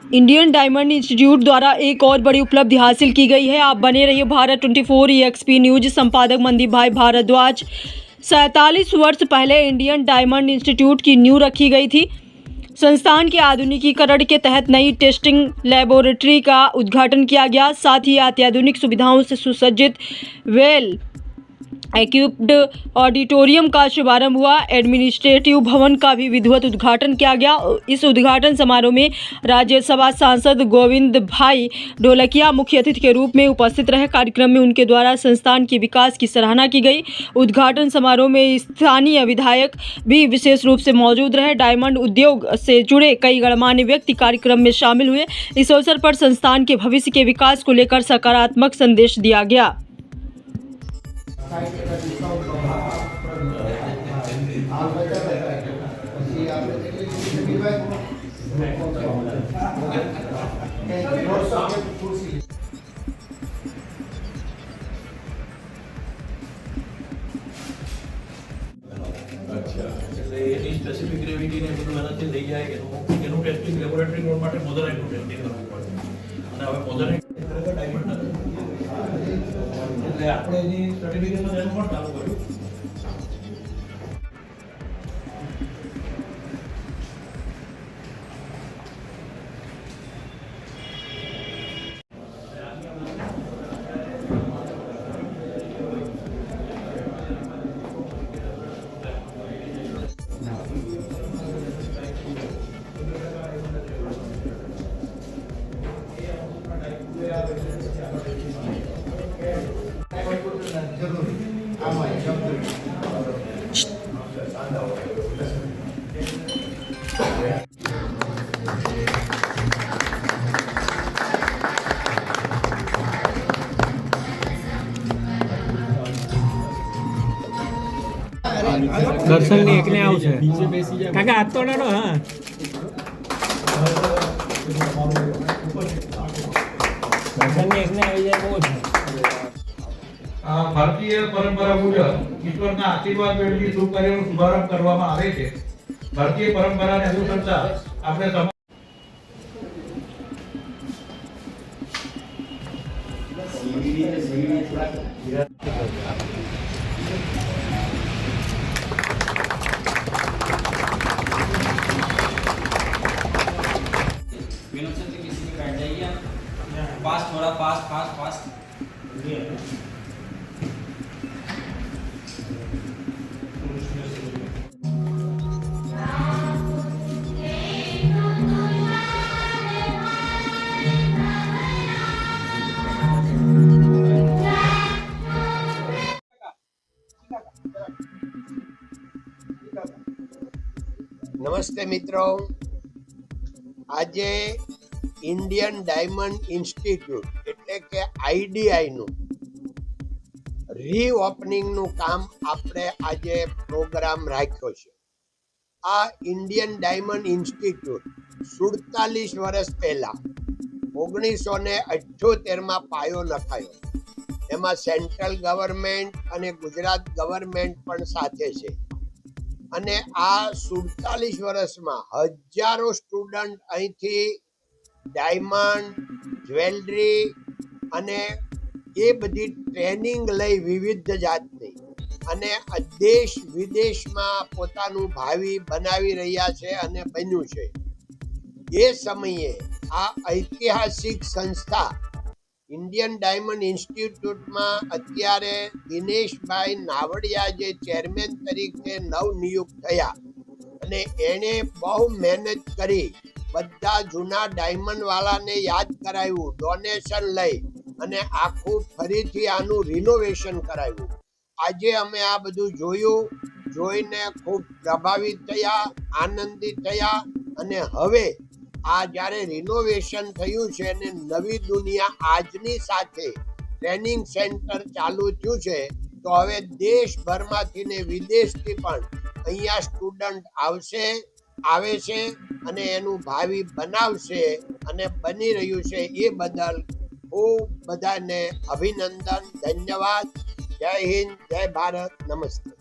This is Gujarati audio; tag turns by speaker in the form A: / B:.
A: इंडियन डायमंड इंस्टीट्यूट द्वारा एक और बड़ी उपलब्धि हासिल की गई है। आप बने रहिए भारत 24 EXP न्यूज। संपादक मनदीप भाई भारद्वाज। 47 वर्ष पहले इंडियन डायमंड इंस्टीट्यूट की नींव रखी गई थी। संस्थान के आधुनिकीकरण के तहत नई टेस्टिंग लेबोरेटरी का उद्घाटन किया गया। साथ ही अत्याधुनिक सुविधाओं से सुसज्जित वेल इक्विप्ड ऑडिटोरियम का शुभारंभ हुआ। एडमिनिस्ट्रेटिव भवन का भी विधिवत उद्घाटन किया गया। इस उद्घाटन समारोह में राज्यसभा सांसद गोविंद भाई ढोलकिया मुख्य अतिथि के रूप में उपस्थित रहे। कार्यक्रम में उनके द्वारा संस्थान के विकास की सराहना की गई। उद्घाटन समारोह में स्थानीय विधायक भी विशेष रूप से मौजूद रहे। डायमंड उद्योग से जुड़े कई गणमान्य व्यक्ति कार्यक्रम में शामिल हुए। इस अवसर पर संस्थान के भविष्य के विकास को लेकर सकारात्मक संदेश दिया गया।
B: સ્પેસિફિક ગ્રેવિટી ને બધું એનાથી થઈ જાય એનું ટેસ્ટિંગ લેબોરેટરી રોડ માટે મોઝરાઇટનું ટેસ્ટિંગ કરવું પડે અને હવે મોઝરાઇટ ખરેખર ડાયમંડ નથી એટલે આપણે એની સર્ટિફિકેશન એનું પણ ચાલુ કર્યું।
C: દર્શન ની એકને આવશે કાકા આજ તો નાનો હા દર્શન ની એકને આવી જાય બહુ છે।
B: ભારતીય પરંપરા મુજબ ઈશ્વરના આશીર્વાદ મેળવી શુભ કાર્યનો શુભારંભ કરવામાં આવે છે। ભારતીય પરંપરાને અનુસરતા આપણે
D: पास थोड़ा पास पास पास
E: નમસ્તે મિત્રો, આજે ઇન્ડિયન ડાયમંડ ઇન્સ્ટિટ્યૂટ એટલે કે આઈડીઆઈનું રીઓપનિંગનું કામ આપણે આજે પ્રોગ્રામ રાખ્યો છે। આ ઇન્ડિયન ડાયમંડ ઇન્સ્ટિટ્યૂટ 47 વર્ષ પહેલા 1978માં પાયો નખાયો। એમાં સેન્ટ્રલ ગવર્મેન્ટ અને ગુજરાત ગવર્મેન્ટ પણ સાથે છે અને આ 47 વર્ષમાં હજારો સ્ટુડન્ટ અહીંથી ડાયમંડ જ્વેલરી અને એ બધી ટ્રેનિંગ લઈ વિવિધ જાતની અને દેશ વિદેશમાં પોતાનું ભાવિ બનાવી રહ્યા છે અને બન્યું છે। એ સમયે આ ઐતિહાસિક સંસ્થા ઇન્ડિયન ડાયમંડ ઇન્સ્ટિટ્યૂટમાં અત્યારે દિનેશભાઈ નાવડિયા જે ચેરમેન તરીકે નવનિયુક્ત થયા અને એણે બહુ મહેનત કરી બધા જૂના ડાયમંડ વાળાને યાદ કરાવ્યું, ડોનેશન લઈ અને આખું ફરીથી આનું રિનોવેશન કરાવ્યું। આજે અમે આ બધું જોઈને ખૂબ પ્રભાવિત થયા, આનંદિત થયા અને હવે આ જ્યારે રિનોવેશન થયું છે અને નવી દુનિયા આજની સાથે ટ્રેનિંગ સેન્ટર ચાલુ થયું છે તો હવે દેશભરમાંથી ને વિદેશથી પણ અહીંયા સ્ટુડન્ટ આવે છે અને એનું ભાવિ બનાવશે અને બની રહ્યું છે। એ બદલ ખૂબ બધાને અભિનંદન, ધન્યવાદ। જય હિન્દ, જય ભારત, નમસ્તે।